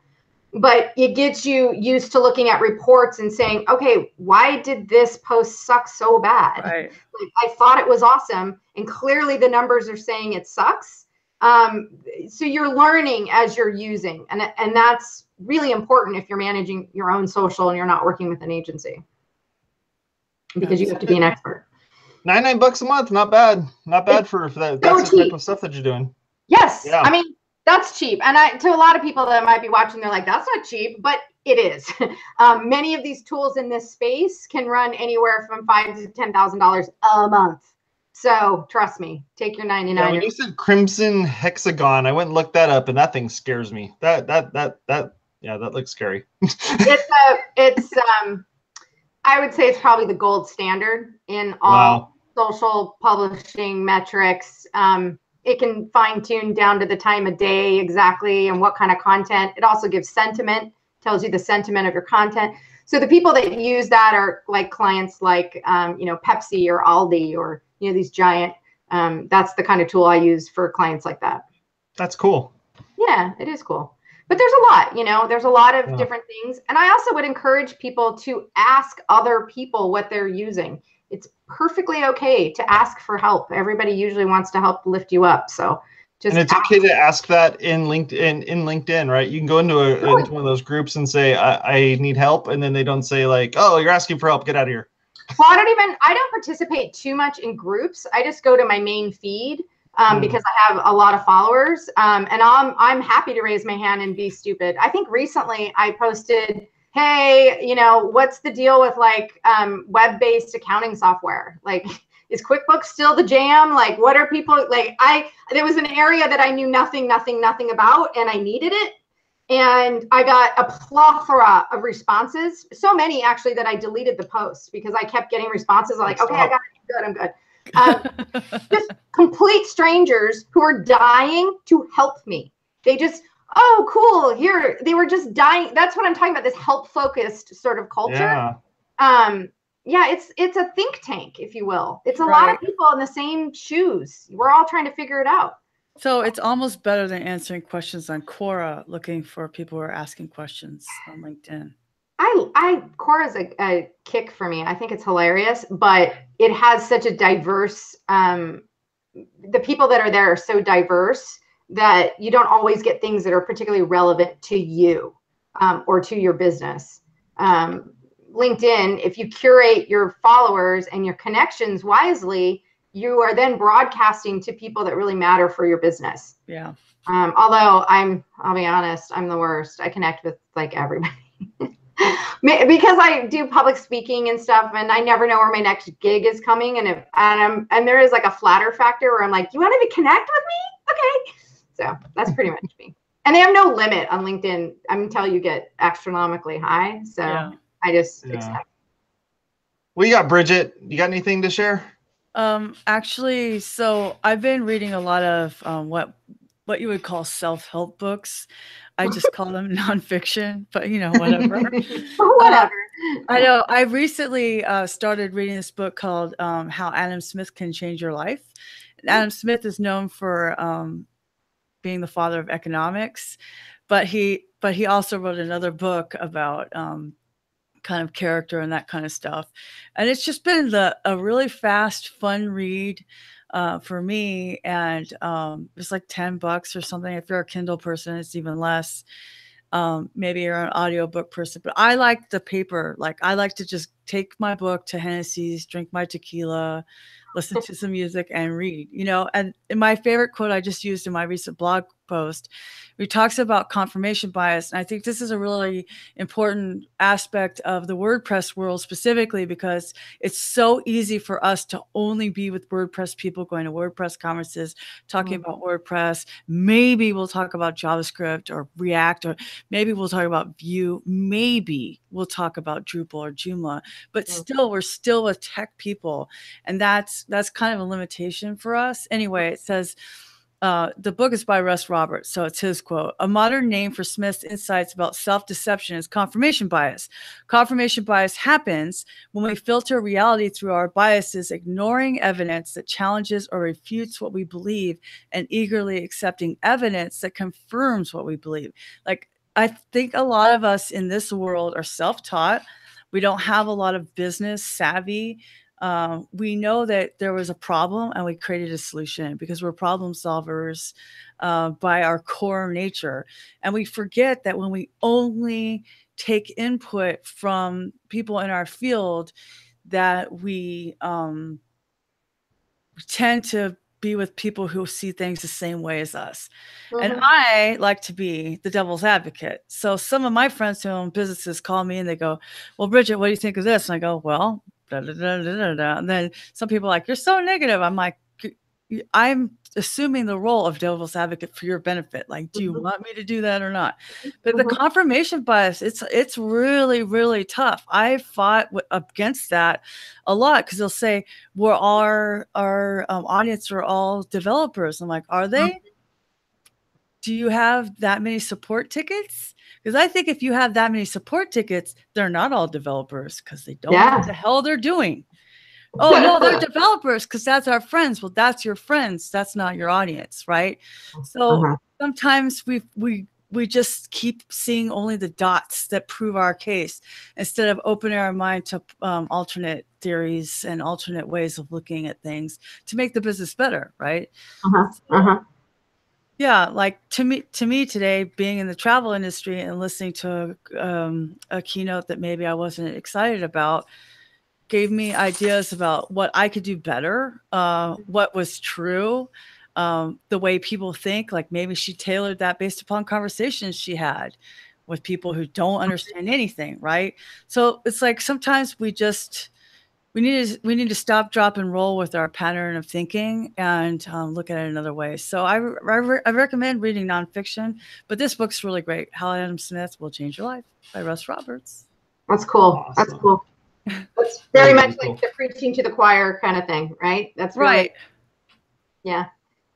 But it gets you used to looking at reports and saying, okay, why did this post suck so bad? Right. Like, I thought it was awesome, and clearly the numbers are saying it sucks. So you're learning as you're using, and that's really important if you're managing your own social and you're not working with an agency, because you have to be an expert. $99 a month, not bad. Not bad for that. That's the type of stuff that you're doing. Yes, yeah. I mean, that's cheap. And to a lot of people that might be watching, they're like, that's not cheap, but it is. Many of these tools in this space can run anywhere from $5,000 to $10,000 a month. So trust me, take your 99. Yeah, when you said Crimson Hexagon, I went and looked that up, and that thing scares me. That looks scary. It's I would say it's probably the gold standard in all social publishing metrics. It can fine tune down to the time of day exactly and what kind of content. It also gives sentiment, tells you the sentiment of your content. So the people that use that are like clients like Pepsi or Aldi or these giant. That's the kind of tool I use for clients like that. That's cool. Yeah, it is cool. But there's a lot, there's a lot of different things. And I also would encourage people to ask other people what they're using. It's perfectly okay to ask for help. Everybody usually wants to help lift you up. So just and it's okay to ask that in LinkedIn, right? You can go into into one of those groups and say, I need help. And then they don't say like, oh, you're asking for help, get out of here. Well, I don't participate too much in groups. I just go to my main feed. Because I have a lot of followers, and I'm happy to raise my hand and be stupid. I think recently I posted, hey, what's the deal with like web-based accounting software? Like, is QuickBooks still the jam? Like, what are people like? There was an area that I knew nothing about, and I needed it. And I got a plethora of responses, so many actually that I deleted the post because I kept getting responses like, okay, I got it, I'm good, I'm good. Just complete strangers who were dying to help me. They just, oh, cool, here, they were just dying. That's what I'm talking about, this help-focused sort of culture. Yeah, it's a think tank, if you will. It's a lot of people in the same shoes. We're all trying to figure it out. So it's almost better than answering questions on Quora, looking for people who are asking questions on LinkedIn. Quora's a kick for me. I think it's hilarious, but it has such a diverse, the people that are there are so diverse that you don't always get things that are particularly relevant to you or to your business. LinkedIn, if you curate your followers and your connections wisely, you are then broadcasting to people that really matter for your business. Yeah. Although I'll be honest, I'm the worst. I connect with like everybody because I do public speaking and stuff, and I never know where my next gig is coming. And there is like a flatter factor where I'm like, you want to connect with me? Okay. So that's pretty much me. And they have no limit on LinkedIn until you get astronomically high. So yeah. I just accept. Well, you got Bridget. You got anything to share? Actually, so I've been reading a lot of what you would call self-help books. I just call them nonfiction, but you know, whatever. Whatever. I know. I recently started reading this book called How Adam Smith Can Change Your Life. Adam Smith is known for being the father of economics, but he also wrote another book about kind of character and that kind of stuff. And it's just been a really fast, fun read for me. And it's like $10 or something. If you're a Kindle person, it's even less. Maybe you're an audiobook person, but I like the paper. Like I like to just take my book to Hennessy's, drink my tequila, listen to some music and read, you know. And my favorite quote I just used in my recent blog post, he talks about confirmation bias. And I think this is a really important aspect of the WordPress world specifically, because it's so easy for us to only be with WordPress people, going to WordPress conferences, talking about WordPress. Maybe we'll talk about JavaScript or React, or maybe we'll talk about Vue. Maybe we'll talk about Drupal or Joomla, but still, we're still with tech people. And that's kind of a limitation for us. Anyway, it says, the book is by Russ Roberts, so it's his quote. A modern name for Smith's insights about self-deception is confirmation bias. Confirmation bias happens when we filter reality through our biases, ignoring evidence that challenges or refutes what we believe, and eagerly accepting evidence that confirms what we believe. Like, I think a lot of us in this world are self-taught. We don't have a lot of business savvy. We know that there was a problem and we created a solution because we're problem solvers by our core nature. And we forget that when we only take input from people in our field, that we tend to be with people who see things the same way as us. And I like to be the devil's advocate. So some of my friends who own businesses call me and they go, well, Bridget, what do you think of this? And I go, well, da, da, da, da, da, da. And then some people are like, you're so negative. I'm like, I'm assuming the role of devil's advocate for your benefit. Like, do you want me to do that or not? But the confirmation bias, it's really, really tough. I fought against that a lot because they'll say, well, our audience are all developers. I'm like, are they? Do you have that many support tickets? Because I think if you have that many support tickets, they're not all developers because they don't know what the hell they're doing. Oh, no, they're developers because that's our friends. Well, that's your friends. That's not your audience, right? So sometimes we just keep seeing only the dots that prove our case instead of opening our mind to alternate theories and alternate ways of looking at things to make the business better, right? Yeah, like to me today, being in the travel industry and listening to a keynote that maybe I wasn't excited about, gave me ideas about what I could do better, what was true, the way people think. Like maybe she tailored that based upon conversations she had with people who don't understand anything, right? So it's like sometimes we just we need to stop, drop, and roll with our pattern of thinking and look at it another way. So I recommend reading nonfiction, but this book's really great. How Adam Smith Will Change Your Life by Russ Roberts. That's cool. Awesome. That's cool. That's very much like the preaching to the choir kind of thing, right? That's really, right. Yeah.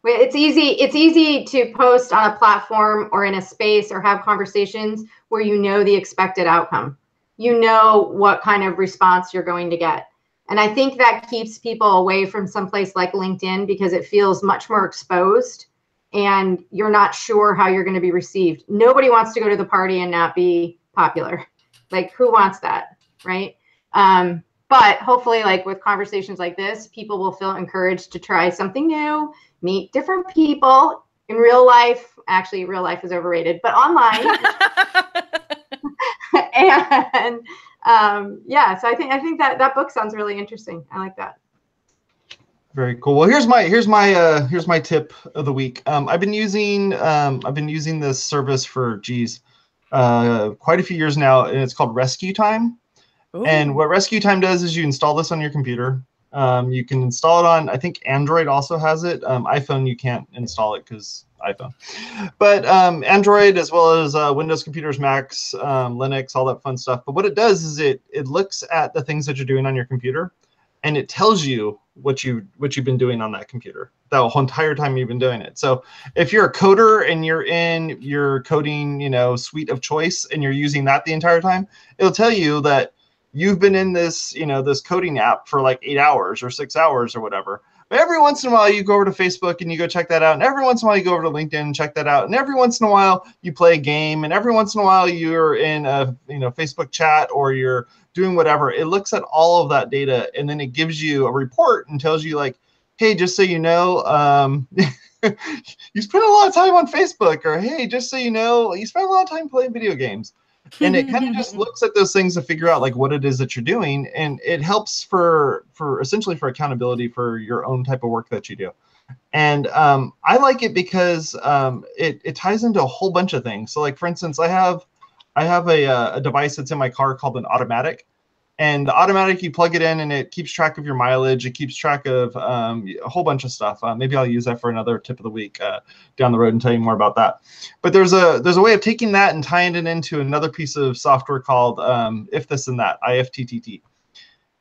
It's easy to post on a platform or in a space or have conversations where you know the expected outcome. You know what kind of response you're going to get. And I think that keeps people away from someplace like LinkedIn because it feels much more exposed and you're not sure how you're going to be received. Nobody wants to go to the party and not be popular. Like, who wants that, right? But hopefully, like with conversations like this, people will feel encouraged to try something new, meet different people in real life. Actually, real life is overrated, but online. And yeah, so I think that book sounds really interesting. I like that. Very cool. Well, here's my tip of the week. I've been using this service for quite a few years now, and it's called Rescue Time. Ooh. And what Rescue Time does is you install this on your computer. You can install it on, I think Android also has it. iPhone, you can't install it because iPhone. But Android, as well as Windows computers, Macs, Linux, all that fun stuff. But what it does is it looks at the things that you're doing on your computer, and it tells you what you've been doing on that computer the whole entire time you've been doing it. So if you're a coder and you're in your coding, suite of choice, and you're using that the entire time, it'll tell you that you've been in this, this coding app for like 8 hours or 6 hours or whatever. But every once in a while you go over to Facebook and you go check that out. And every once in a while you go over to LinkedIn and check that out. And every once in a while you play a game. And every once in a while you're in a Facebook chat or you're doing whatever. It looks at all of that data and then it gives you a report and tells you like, hey, just so you know, you spent a lot of time on Facebook, or hey, just so you know, you spent a lot of time playing video games. And it kind of just looks at those things to figure out like what it is that you're doing, and it helps for essentially for accountability for your own type of work that you do. And I like it because it ties into a whole bunch of things. So like for instance, I have a device that's in my car called an automatic. And the automatic, you plug it in and it keeps track of your mileage. It keeps track of a whole bunch of stuff. Maybe I'll use that for another tip of the week down the road and tell you more about that. But there's a way of taking that and tying it into another piece of software called If This and That, IFTTT.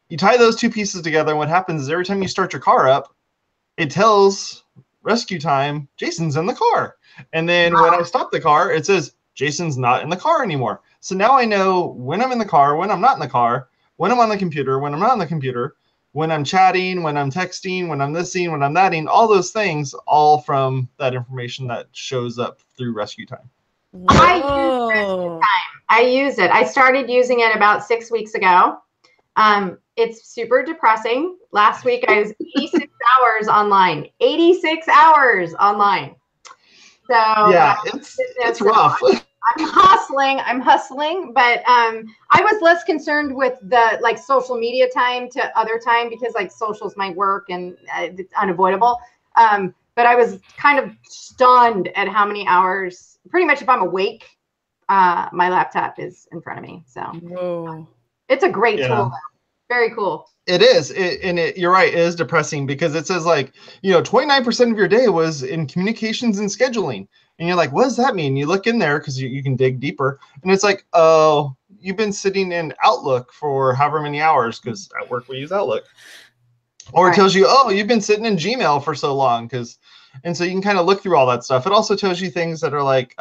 You tie those two pieces together, and what happens is every time you start your car up, it tells Rescue Time, Jason's in the car. And then when I stop the car, it says, Jason's not in the car anymore. So now I know when I'm in the car, when I'm not in the car, when I'm on the computer, when I'm not on the computer, when I'm chatting, when I'm texting, when I'm thising, when I'm thating, all those things, all from that information that shows up through Rescue Time. I use Rescue Time. I use it. I started using it about 6 weeks ago. It's super depressing. Last week I was 86 hours online. 86 hours online. So yeah, it's rough. I'm hustling, but I was less concerned with the like social media time to other time because like social's my work and it's unavoidable. But I was kind of stunned at how many hours, pretty much if I'm awake, my laptop is in front of me. So whoa. It's a great tool though. Very cool. It is. You're right. It is depressing because it says like, 29% of your day was in communications and scheduling. And you're like, what does that mean? You look in there because you can dig deeper. And it's like, oh, you've been sitting in Outlook for however many hours because at work we use Outlook. Or it tells you, oh, you've been sitting in Gmail for so long. And so you can kind of look through all that stuff. It also tells you things that are like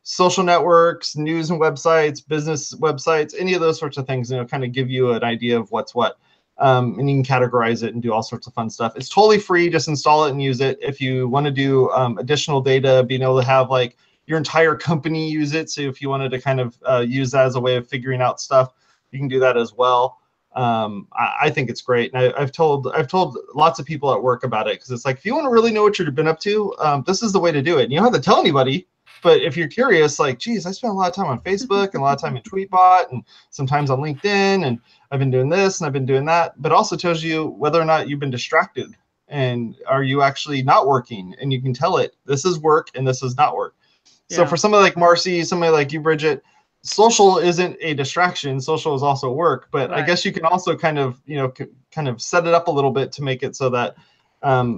social networks, news and websites, business websites, any of those sorts of things, kind of give you an idea of what's what. And you can categorize it and do all sorts of fun stuff. It's totally free. Just install it and use it. If you want to do additional data, being able to have like your entire company use it. So if you wanted to kind of use that as a way of figuring out stuff, you can do that as well. I think it's great. And I've told lots of people at work about it because it's like, if you want to really know what you've been up to, this is the way to do it. And you don't have to tell anybody. But if you're curious, like, geez, I spent a lot of time on Facebook and a lot of time in Tweetbot and sometimes on LinkedIn, and I've been doing this and I've been doing that. But also tells you whether or not you've been distracted and are you actually not working. And you can tell it, this is work and this is not work. Yeah. So for somebody like Marcy, somebody like you, Bridget, social isn't a distraction. Social is also work, but I guess you can also kind of, kind of set it up a little bit to make it so that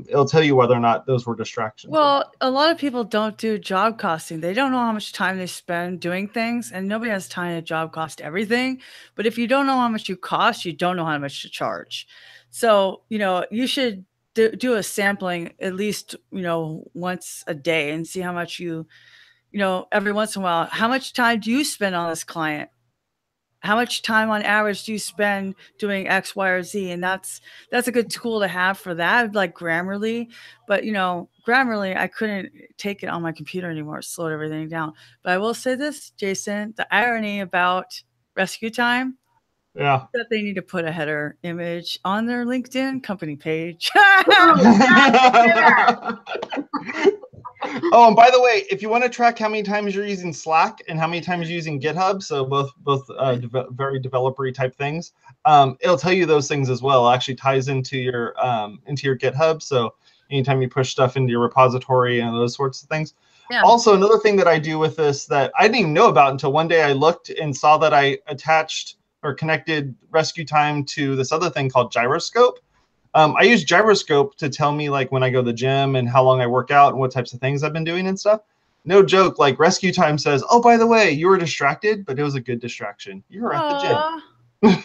it'll tell you whether or not those were distractions. Well, a lot of people don't do job costing. They don't know how much time they spend doing things, and nobody has time to job cost everything. But if you don't know how much you cost, you don't know how much to charge. So, you should do a sampling at least, once a day and see how much every once in a while, how much time do you spend on this client? How much time on average do you spend doing X, Y, or Z? And that's a good tool to have for that, like Grammarly. But, Grammarly, I couldn't take it on my computer anymore. It slowed everything down. But I will say this, Jason, the irony about rescue time, that they need to put a header image on their LinkedIn company page. Oh, and by the way, if you want to track how many times you're using Slack and how many times you're using GitHub, so both very developer-y type things, it'll tell you those things as well. It actually ties into your GitHub. So anytime you push stuff into your repository and those sorts of things. Yeah. Also, another thing that I do with this that I didn't even know about until one day I looked and saw that I attached or connected rescue time to this other thing called Gyroscope. I use Gyroscope to tell me like when I go to the gym and how long I work out and what types of things I've been doing and stuff. No joke, like rescue time says, oh, by the way, you were distracted, but it was a good distraction. You were at the gym.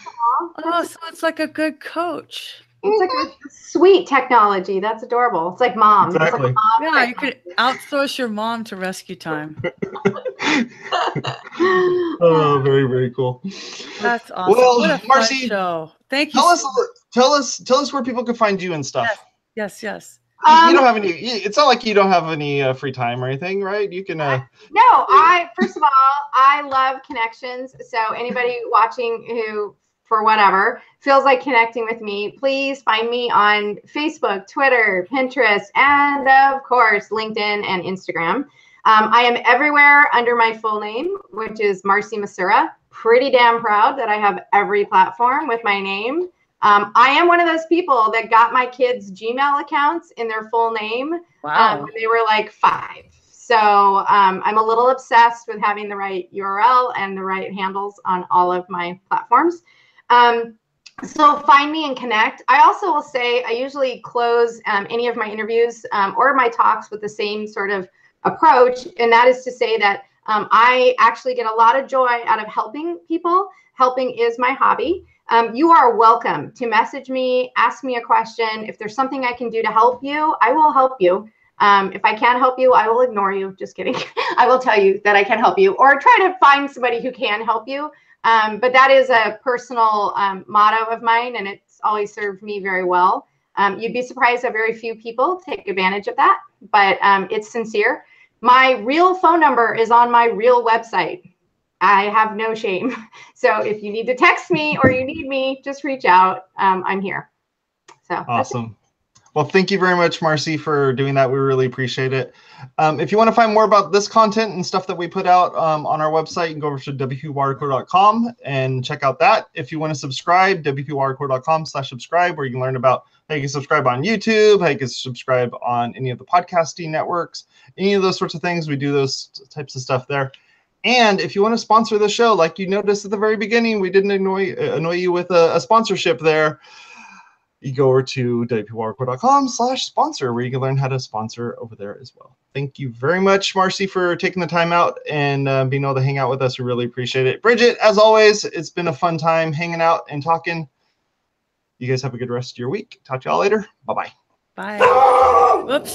Oh, so it's like a good coach. It's like a sweet technology. That's adorable. It's like mom. Exactly. It's like yeah, you could outsource your mom to rescue time. Oh, very, very cool. That's awesome. Well, what a Marcy, fun show. Thank you. Tell us where people can find you and stuff. Yes. You don't have any. It's not like you don't have any free time or anything, right? You can. No, first of all, I love connections. So anybody watching who, for whatever, feels like connecting with me, please find me on Facebook, Twitter, Pinterest, and of course, LinkedIn and Instagram. I am everywhere under my full name, which is Marcy Massura. Pretty damn proud that I have every platform with my name. I am one of those people that got my kids' Gmail accounts in their full name when they were like 5. So I'm a little obsessed with having the right URL and the right handles on all of my platforms. So find me and connect. I also will say I usually close any of my interviews or my talks with the same sort of approach, and that is to say that I actually get a lot of joy out of helping people. Helping is my hobby. You are welcome to message me, ask me a question. If there's something I can do to help you, I will help you. If I can't help you, I will ignore you. Just kidding. I will tell you that I can help you or try to find somebody who can help you. But that is a personal motto of mine, and it's always served me very well. You'd be surprised how very few people take advantage of that, but it's sincere. My real phone number is on my real website. I have no shame. So if you need to text me or you need me, just reach out. I'm here. So awesome. Well, thank you very much, Marcy, for doing that. We really appreciate it. If you want to find more about this content and stuff that we put out on our website, you can go over to WPwatercooler.com and check out that. If you want to subscribe, WPwatercooler.com/subscribe, where you can learn about how you can subscribe on YouTube, how you can subscribe on any of the podcasting networks, any of those sorts of things. We do those types of stuff there. And if you want to sponsor the show, like you noticed at the very beginning, we didn't annoy you with a sponsorship there. You go over to WPwatercooler.com/sponsor, where you can learn how to sponsor over there as well. Thank you very much, Marcy, for taking the time out and being able to hang out with us. We really appreciate it. Bridget, as always, it's been a fun time hanging out and talking. You guys have a good rest of your week. Talk to y'all later. Bye-bye. Bye. Whoops.